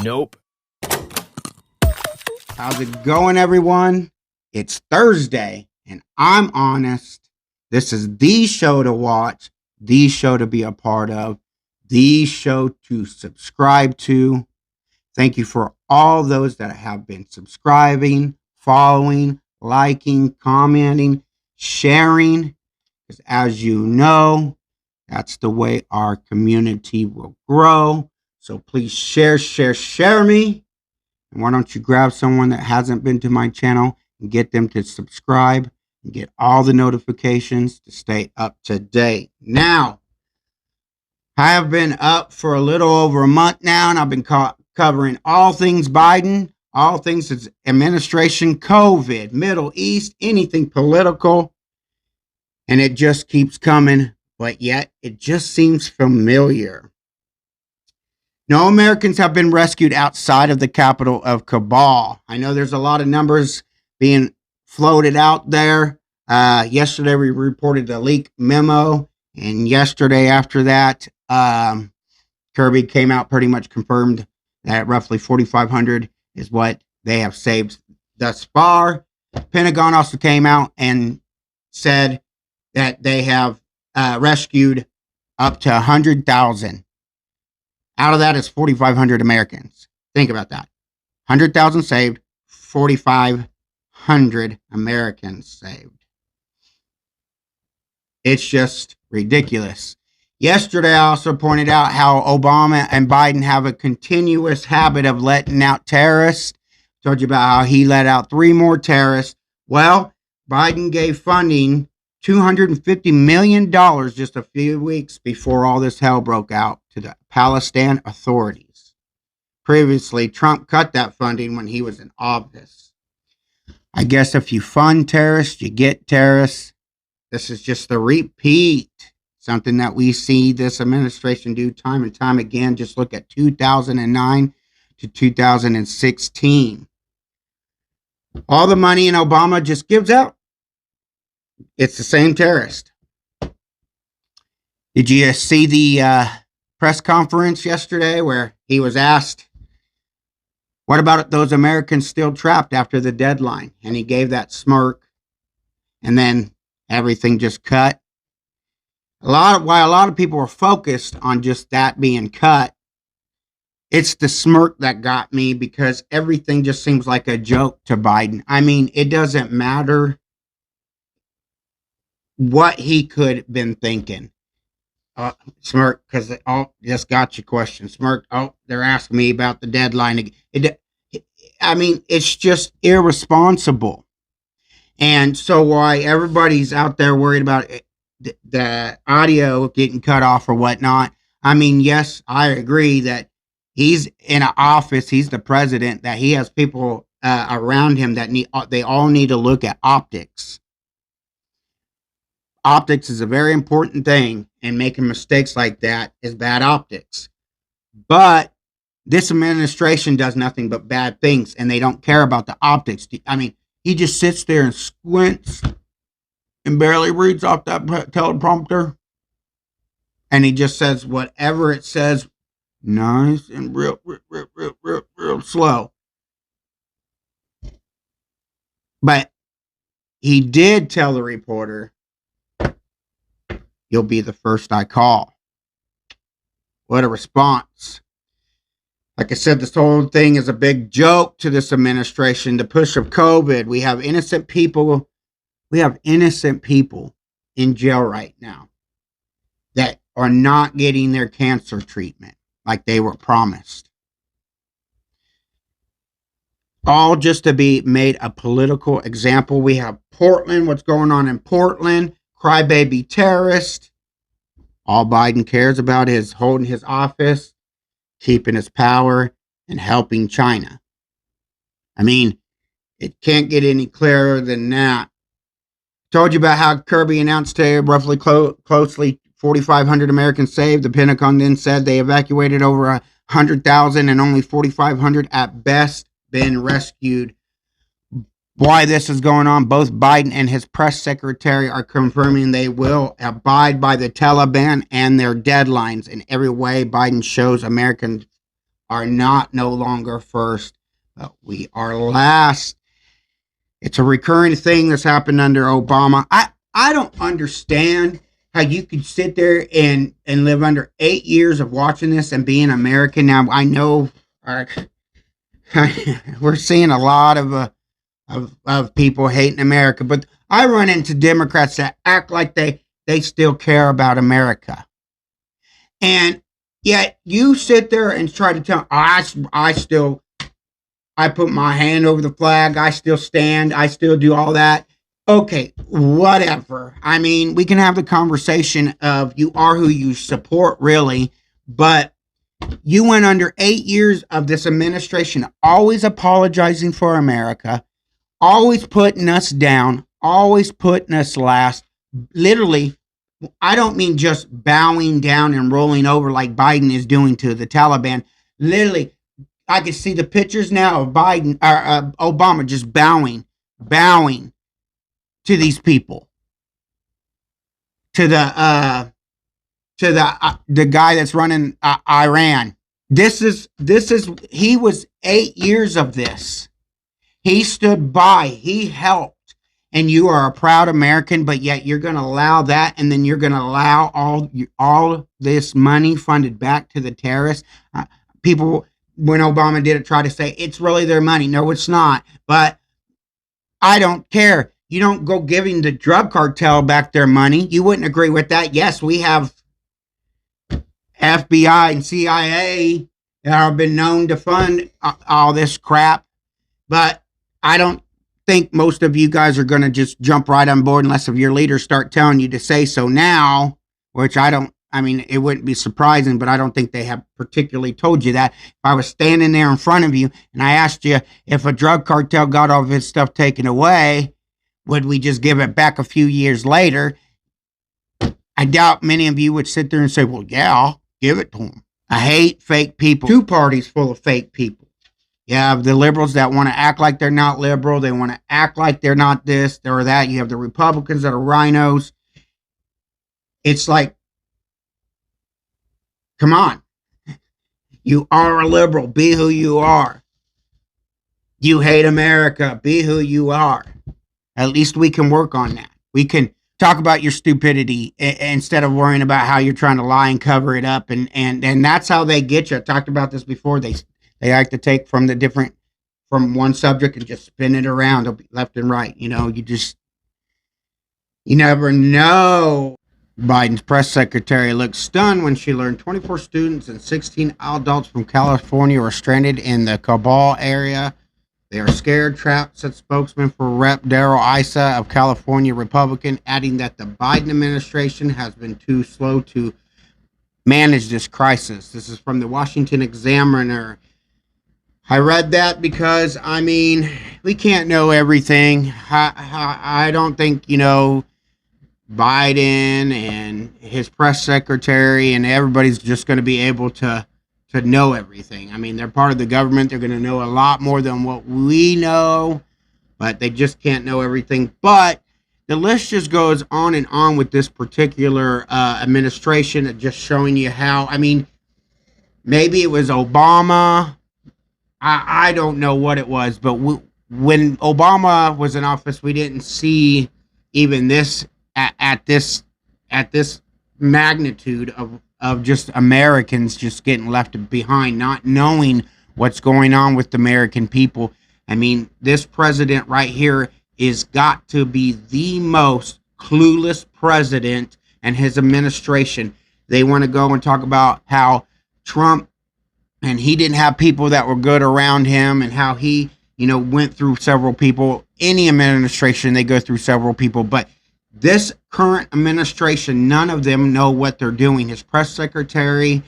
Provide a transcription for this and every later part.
Nope. How's it going, everyone? It's Thursday, and I'm honest. This is the show to watch, the show to be a part of, the show to subscribe to. Thank you for all those that have been subscribing, following, liking, commenting, sharing. Because as you know, that's the way our community will grow. So please share me. And why don't you grab someone that hasn't been to my channel and get them to subscribe and get all the notifications to stay up to date. Now, I have been up for a little over a month now, and I've been covering all things Biden, all things his administration, COVID, Middle East, anything political. And it just keeps coming, but yet it just seems familiar. No Americans have been rescued outside of the capital of Kabul. I know there's a lot of numbers being floated out there. Yesterday, we reported a leaked memo. And yesterday after that, Kirby came out, pretty much confirmed that roughly 4,500 is what they have saved thus far. Pentagon also came out and said that they have rescued up to 100,000. Out of that is 4,500 Americans. Think about that. 100,000 saved, 4,500 Americans saved. It's just ridiculous. Yesterday, I also pointed out how Obama and Biden have a continuous habit of letting out terrorists. Told you about how he let out 3 more terrorists. Well, Biden gave funding $250 million just a few weeks before all this hell broke out to the Palestinian authorities. Previously, Trump cut that funding when he was in office. I guess if you fund terrorists, you get terrorists. This is just a repeat. Something that we see this administration do time and time again. Just look at 2009 to 2016. All the money in Obama just gives out. It's the same terrorist. Did you see the press conference yesterday where he was asked, what about those Americans still trapped after the deadline? And he gave that smirk, and then everything just cut. Why a lot of people are focused on just that being cut. It's the smirk that got me, because everything just seems like a joke to Biden. I mean, it doesn't matter what he could have been thinking. Smirk, because just got your question. Smirk, they're asking me about the deadline. I mean, it's just irresponsible. And so why everybody's out there worried about the audio getting cut off or whatnot. I mean, yes, I agree that he's in an office, he's the president, that he has people around him that they all need to look at optics. Optics is a very important thing, and making mistakes like that is bad optics. But this administration does nothing but bad things, and they don't care about the optics. I mean, he just sits there and squints and barely reads off that teleprompter, and he just says whatever it says, nice and real slow. But he did tell the reporter, "You'll be the first I call." What a response. Like I said, this whole thing is a big joke to this administration. The push of COVID. We have innocent people. We have innocent people in jail right now that are not getting their cancer treatment like they were promised. All just to be made a political example. We have Portland. What's going on in Portland? Crybaby terrorist. All Biden cares about is holding his office, keeping his power, and helping China. I mean, it can't get any clearer than that. Told you about how Kirby announced today roughly closely 4,500 Americans saved. The Pentagon then said they evacuated over 100,000 and only 4,500 at best been rescued. Why this is going on, both Biden and his press secretary are confirming they will abide by the Taliban and their deadlines. In every way, Biden shows Americans are not no longer first, but we are last. It's a recurring thing that's happened under Obama. I don't understand how you could sit there and live under 8 years of watching this and being American. Now I know we're seeing a lot of people hating America, but I run into Democrats that act like they still care about America. And yet you sit there and try to tell, I put my hand over the flag, I still stand, I still do all that. Okay, whatever. I mean, we can have the conversation of you are who you support, really, but you went under 8 years of this administration always apologizing for America, always putting us down, always putting us last. Literally, I don't mean just bowing down and rolling over like Biden is doing to the Taliban. Literally, I can see the pictures now of Biden or Obama just bowing to these people, to the guy that's running Iran. This is he was 8 years of this. He stood by, he helped, and you are a proud American, but yet you're going to allow that, and then you're going to allow all this money funded back to the terrorists. People, when Obama did it, try to say it's really their money. No, it's not. But I don't care. You don't go giving the drug cartel back their money. You wouldn't agree with that. Yes, we have FBI and CIA that have been known to fund all this crap, but I don't think most of you guys are going to just jump right on board unless if your leaders start telling you to say so now, which I mean, it wouldn't be surprising, but I don't think they have particularly told you that. If I was standing there in front of you and I asked you if a drug cartel got all of his stuff taken away, would we just give it back a few years later? I doubt many of you would sit there and say, well, yeah, I'll give it to them. I hate fake people. Two parties full of fake people. You have the liberals that want to act like they're not liberal. They want to act like they're not this or that. You have the Republicans that are rhinos. It's like, come on. You are a liberal. Be who you are. You hate America. Be who you are. At least we can work on that. We can talk about your stupidity instead of worrying about how you're trying to lie and cover it up. And that's how they get you. I talked about this before. They like to take from one subject and just spin it around left and right. You know, you never know. Biden's press secretary looked stunned when she learned 24 students and 16 adults from California were stranded in the Cabal area. They are scared, trapped, said spokesman for Rep. Darrell Issa of California Republican, adding that the Biden administration has been too slow to manage this crisis. This is from the Washington Examiner. I read that because, I mean, we can't know everything. I don't think, Biden and his press secretary and everybody's just going to be able to know everything. I mean, they're part of the government. They're going to know a lot more than what we know, but they just can't know everything. But the list just goes on and on with this particular administration, just showing you how, I mean, maybe it was Obama. I don't know what it was, but when Obama was in office, we didn't see even this at this magnitude of just Americans just getting left behind, not knowing what's going on with the American people. I mean, this president right here is got to be the most clueless president, and his administration. They want to go and talk about how Trump, and he didn't have people that were good around him, and how he, went through several people. Any administration, they go through several people, but this current administration, none of them know what they're doing. His press secretary,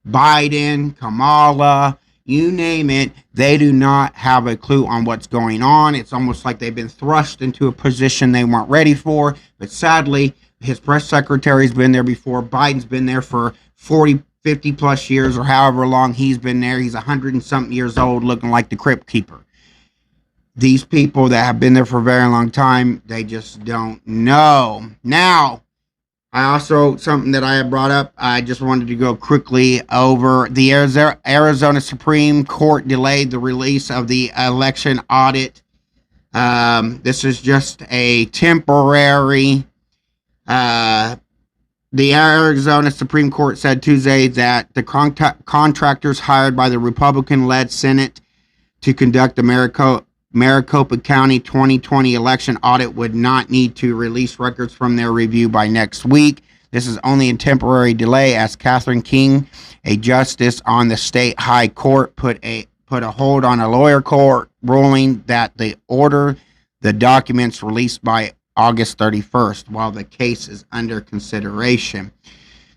Biden, Kamala, you name it, they do not have a clue on what's going on. It's almost like they've been thrust into a position they weren't ready for. But sadly, his press secretary's been there before. Biden's been there for 40, 50 plus years, or however long he's been there. He's 100 and something years old, looking like the Crypt Keeper. These people that have been there for a very long time, they just don't know. Now, I also, something that I had brought up, I just wanted to go quickly over. The Arizona Supreme Court delayed the release of the election audit. This is just a temporary. The Arizona Supreme Court said Tuesday that the contractors hired by the Republican-led Senate to conduct the Maricopa County 2020 election audit would not need to release records from their review by next week. This is only a temporary delay as Catherine King, a justice on the state high court, put a hold on a lower court ruling that they order the documents released by August 31st while the case is under consideration.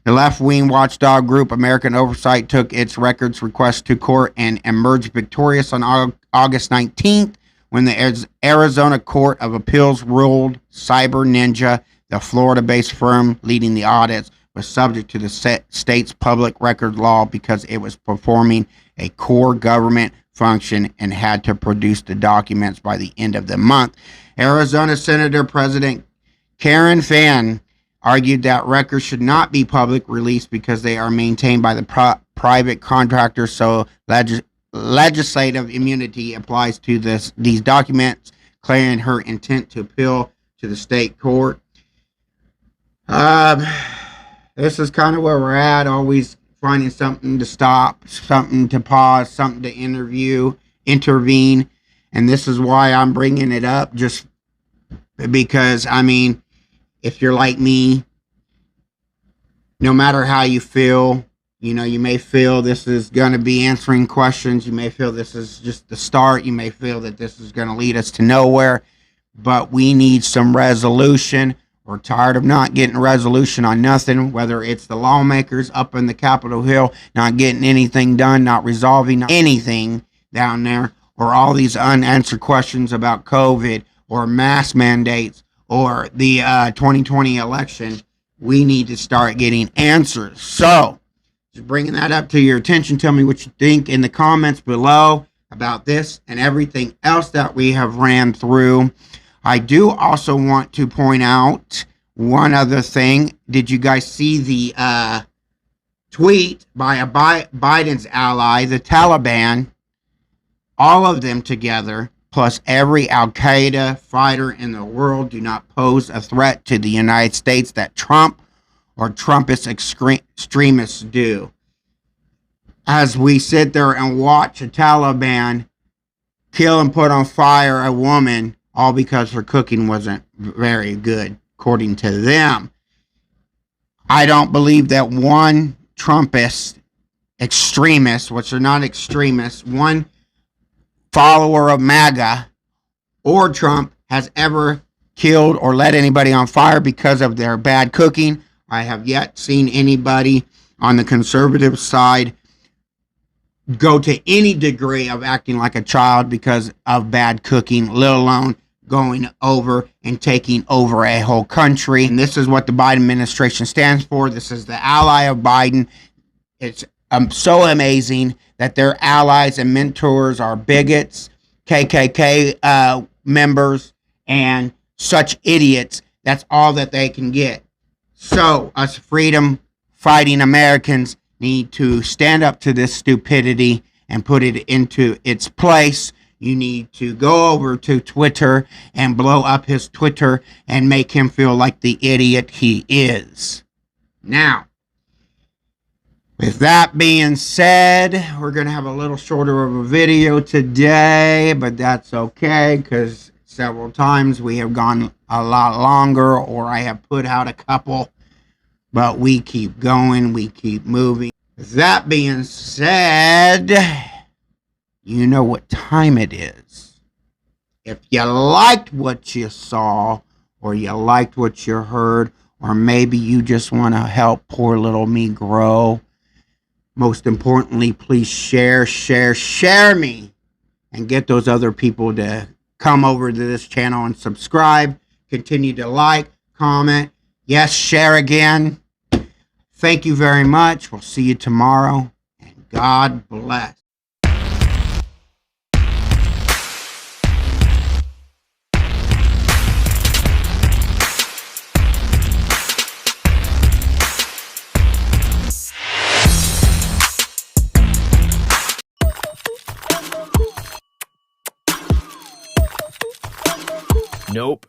The left-wing watchdog group American Oversight took its records request to court and emerged victorious on August 19th when the Arizona Court of Appeals ruled Cyber Ninja, the Florida-based firm leading the audits, was subject to the state's public record law because it was performing a core government function and had to produce the documents by the end of the month. Arizona Senator President Karen Fann argued that records should not be public released because they are maintained by the private contractor, so legislative immunity applies to these documents, declaring her intent to appeal to the state court. This is kind of where we're at, always finding something to stop, something to pause, something to intervene, and this is why I'm bringing it up, just because, I mean, if you're like me, no matter how you feel, you may feel this is going to be answering questions. You may feel this is just the start. You may feel that this is going to lead us to nowhere, but we need some resolution. We're tired of not getting a resolution on nothing, whether it's the lawmakers up in the Capitol Hill not getting anything done, not resolving anything down there, or all these unanswered questions about COVID or mask mandates or the 2020 election. We need to start getting answers. So, just bringing that up to your attention. Tell me what you think in the comments below about this and everything else that we have ran through. I do also want to point out one other thing. Did you guys see the tweet by Biden's ally, the Taliban, all of them together, plus every Al-Qaeda fighter in the world, do not pose a threat to the United States that Trump or Trumpist extremists do. As we sit there and watch a Taliban kill and put on fire a woman, all because her cooking wasn't very good, according to them. I don't believe that one Trumpist extremist, which are not extremists, one follower of MAGA or Trump has ever killed or let anybody on fire because of their bad cooking. I have yet seen anybody on the conservative side go to any degree of acting like a child because of bad cooking, let alone going over and taking over a whole country. And this is what the Biden administration stands for. This is the ally of Biden. It's so amazing that their allies and mentors are bigots, KKK members, and such idiots. That's all that they can get. So us freedom-fighting Americans need to stand up to this stupidity and put it into its place. You need to go over to Twitter and blow up his Twitter and make him feel like the idiot he is. Now, with that being said, we're going to have a little shorter of a video today, but that's okay because several times we have gone a lot longer, or I have put out a couple, but we keep going, we keep moving. With that being said, you know what time it is. If you liked what you saw, or you liked what you heard, or maybe you just want to help poor little me grow, most importantly, please share me and get those other people to come over to this channel and subscribe. Continue to like, comment, yes, share again. Thank you very much. We'll see you tomorrow, and God bless. Nope.